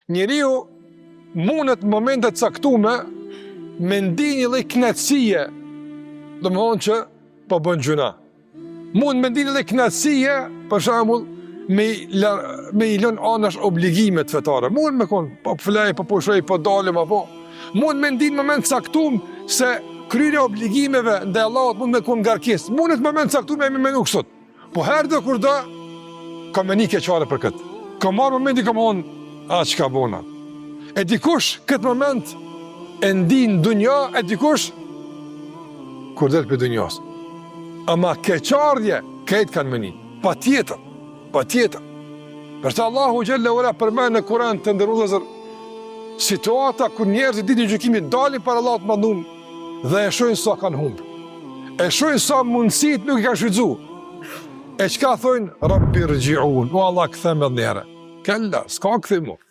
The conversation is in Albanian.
njeriu mundet në momentet caktume me ndi një lloj kënaqësie, domethënë që po bën gjuna. Mund me ndi një lloj kënaqësie, për shembull, me i lën anash obligimet fetare. Mund me kon, po flej, po pushoj, po dalim apo. Mund me ndi në moment caktum se kryerja e obligimeve ndaj Allahut mund me kon ngarkesë. Mund në moment caktum me menu kësot. Po herë kur do ka me një keqare për këtë. Ka marrë momenti ka më thonë, çka bona. E dikush këtë moment e ndin dunja, e dikush kur del për dunjas. Ama keqardhje, këtë kanë meni. Pa tjetër. Përsa Allahu Gjelle Ula përmen në Kur'an të ndërruzër situata kur njerëzit ditë në gjykimit dalin para Allahut madhum dhe e shojnë sa kanë humbë. E shojnë sa mundësit nuk i kanë shfrytzu. E çka thojnë? Rabbi rji'un, o Allah këthem edhe njëherë. Kella, s'ka këthimu.